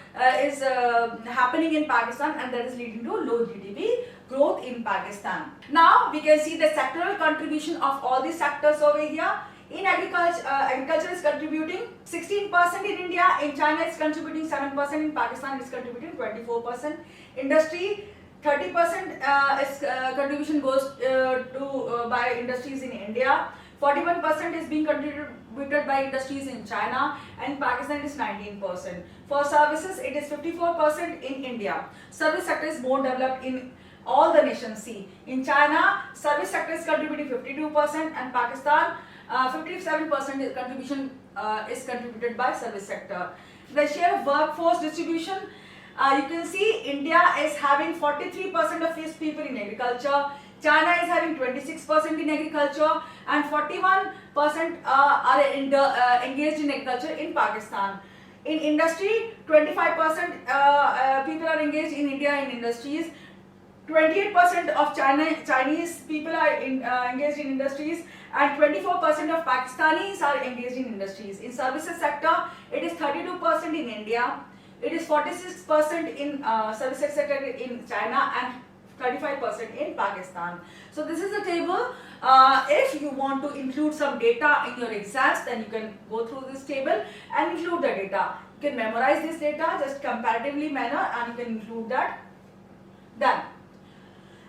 is happening in Pakistan, and that is leading to low GDP growth in Pakistan. Now we can see the sectoral contribution of all these sectors over here. In agriculture, agriculture is contributing 16% in India, in China it's contributing 7%, in Pakistan it's contributing 24%. Industry, 30% is contribution goes by industries in India, 41% is being contributed by industries in China, and Pakistan is 19%. For services, it is 54% in India. Service sector is more developed in all the nations. See, in China, service sector is contributing 52%, and Pakistan 57% contribution is contributed by service sector. The share of workforce distribution, you can see India is having 43% of its people in agriculture, China is having 26% in agriculture, and 41% are engaged in agriculture in Pakistan. In industry, 25% people are engaged in India in industries, 28% of Chinese people are engaged in industries, and 24% of Pakistanis are engaged in industries. In services sector, it is 32% in India, it is 46% in services sector in China, and 35% in Pakistan. So this is the table. If you want to include some data in your exams, then you can go through this table and include the data. You can memorize this data just comparatively manner, and you can include that. Done.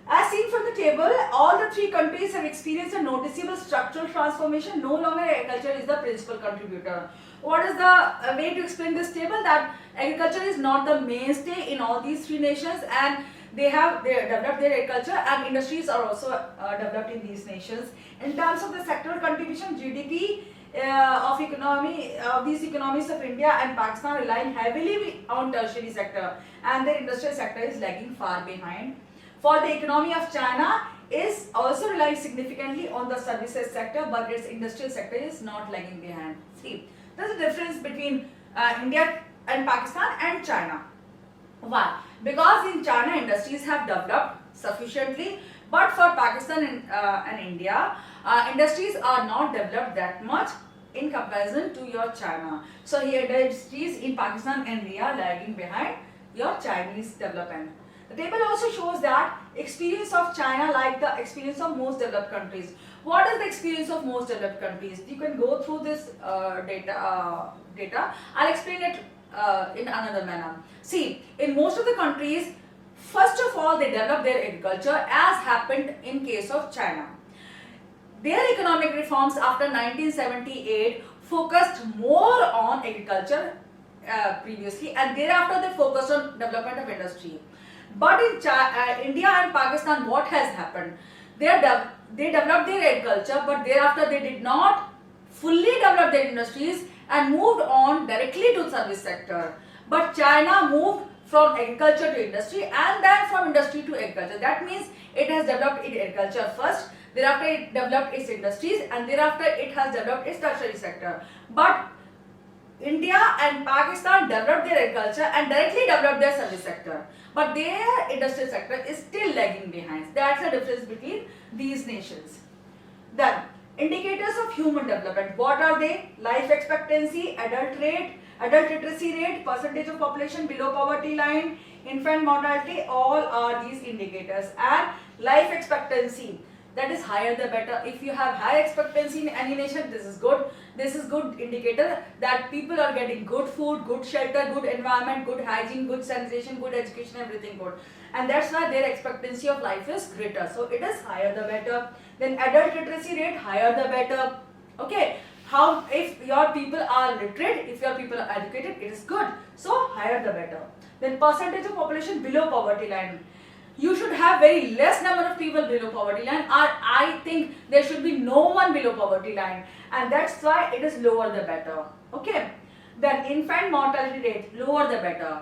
As seen from the table, all the three countries have experienced a noticeable structural transformation. No longer agriculture is the principal contributor. What is the way to explain this table? That agriculture is not the mainstay in all these three nations, and they developed their agriculture, and industries are also developed in these nations. In terms of the sectoral contribution, GDP of these economies of India and Pakistan relying heavily on tertiary sector, and their industrial sector is lagging far behind. For the economy of China is also relying significantly on the services sector, but its industrial sector is not lagging behind. See, there's a difference between India and Pakistan and China. Why? Because in China industries have developed sufficiently, but for Pakistan and India, industries are not developed that much in comparison to your China. So here industries in Pakistan and India are lagging behind your Chinese development. The table also shows that experience of China like the experience of most developed countries. What is the experience of most developed countries? You can go through this data. I'll explain it in another manner. See, in most of the countries, first of all, they develop their agriculture, as happened in case of China. Their economic reforms after 1978 focused more on agriculture previously, and thereafter they focused on development of industry. But in India and Pakistan, what has happened? They developed their agriculture, but thereafter they did not fully develop their industries and moved on directly to service sector. But China moved from agriculture to industry, and then from industry to agriculture. That means it has developed its agriculture first, thereafter it developed its industries, and thereafter it has developed its tertiary sector. But India and Pakistan developed their agriculture and directly developed their service sector, but their industrial sector is still lagging behind. That's the difference between these nations. Then, indicators of human development. What are they? Life expectancy, adult literacy rate, percentage of population below poverty line, infant mortality, all are these indicators. And life expectancy, that is higher the better. If you have high expectancy in any nation, this is good. This is good indicator that people are getting good food, good shelter, good environment, good hygiene, good sanitation, good education, everything good. And that's why their expectancy of life is greater. So it is higher the better. Then adult literacy rate, higher the better. Okay. how, if your people are literate, if your people are educated, it is good. So higher the better. Then percentage of population below poverty line. You should have very less number of people below poverty line, or I think there should be no one below poverty line, and that's why it is lower the better. Okay. Then infant mortality rate, lower the better.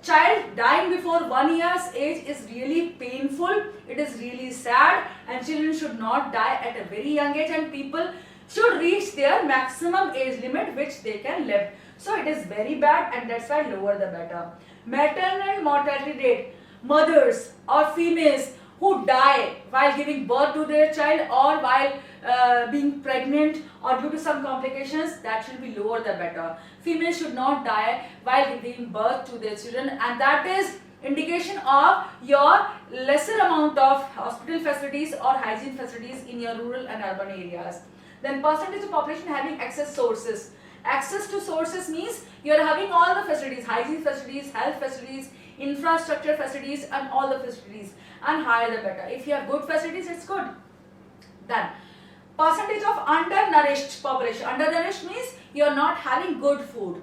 Child dying before 1 year's age is really painful, it is really sad, and children should not die at a very young age, and people should reach their maximum age limit which they can live. So it is very bad, and that's why lower the better. Maternal mortality rate, mothers or females who die while giving birth to their child or while being pregnant or due to some complications, that should be lower the better. Females should not die while giving birth to their children, and that is indication of your lesser amount of hospital facilities or hygiene facilities in your rural and urban areas. Then percentage of population having access sources. Access to sources means you are having all the facilities, hygiene facilities, health facilities, infrastructure facilities, and all the facilities, and higher the better. If you have good facilities, it's good. Then percentage of undernourished population. Undernourished means you are not having good food,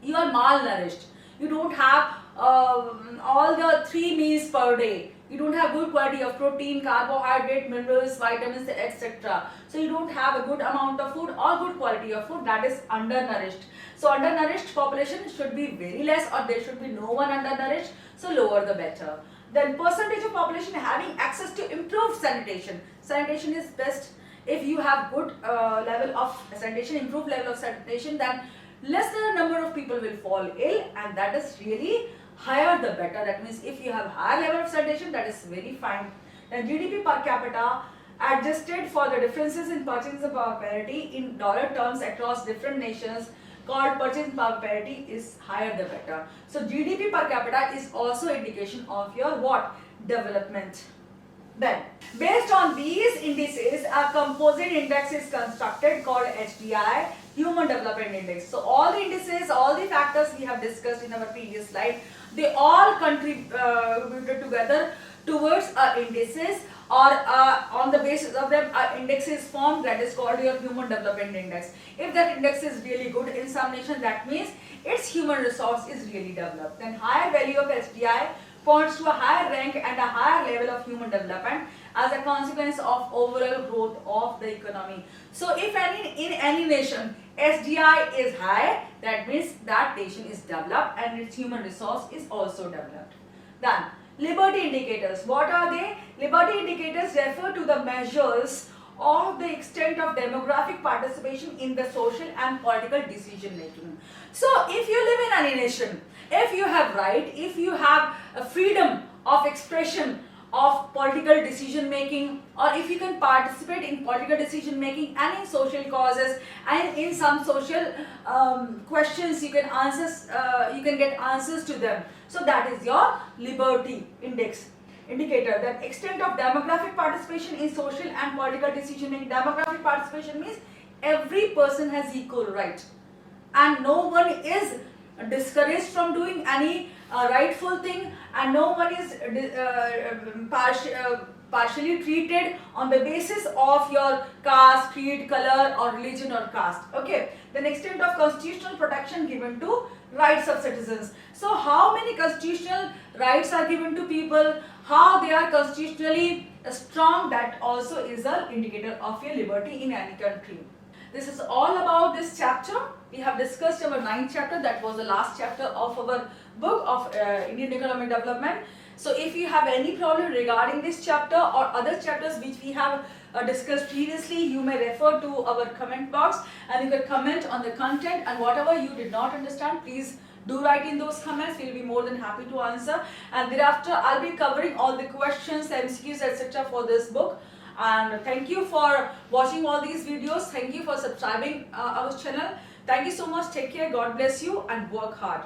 you are malnourished, you don't have all the 3 meals per day, you don't have good quality of protein, carbohydrate, minerals, vitamins, etc. So you don't have a good amount of food or good quality of food, that is undernourished. So undernourished population should be very less, or there should be no one undernourished, so lower the better. Then percentage of population having access to improved sanitation. Sanitation is best. If you have good level of sanitation, improved level of sanitation, then lesser number of people will fall ill, and that is really higher the better. That means if you have higher level of sanitation, that is very fine. Then GDP per capita adjusted for the differences in purchasing power parity in dollar terms across different nations, called purchasing power parity, is higher the better. So GDP per capita is also indication of your what? Development. Then based on these indices, a composite index is constructed called HDI, Human Development Index. So all the indices, all the factors we have discussed in our previous slide, they all contributed together towards indices, or on the basis of them index is formed, that is called your Human Development Index. If that index is really good in some nation, that means its human resource is really developed. Then higher value of HDI points to a higher rank and a higher level of human development as a consequence of overall growth of the economy. So if in any nation SDI is high, that means that nation is developed and its human resource is also developed. Then liberty indicators. What are they? Liberty indicators refer to the measures of the extent of demographic participation in the social and political decision making. So if you live in any nation, if you have right, if you have a freedom of expression of political decision making, or if you can participate in political decision making and in social causes and in some social questions, you can get answers to them. So that is your liberty indicator. That extent of demographic participation in social and political decision making. Demographic participation means every person has equal right, and no one is discouraged from doing any rightful thing, and no one is partially treated on the basis of your caste, creed, color, or religion or caste. Okay. Then extent of constitutional protection given to rights of citizens. So how many constitutional rights are given to people, how they are constitutionally strong, that also is an indicator of your liberty in any country. This is all about this chapter. We have discussed our 9th chapter, that was the last chapter of our book of Indian economic development. So if you have any problem regarding this chapter or other chapters which we have discussed previously, you may refer to our comment box and you can comment on the content, and whatever you did not understand, please do write in those comments. We will be more than happy to answer, and thereafter I'll be covering all the questions, MCQs, etc. for this book. And thank you for watching all these videos. Thank you for subscribing our channel. Thank you so much. Take care. God bless you and work hard.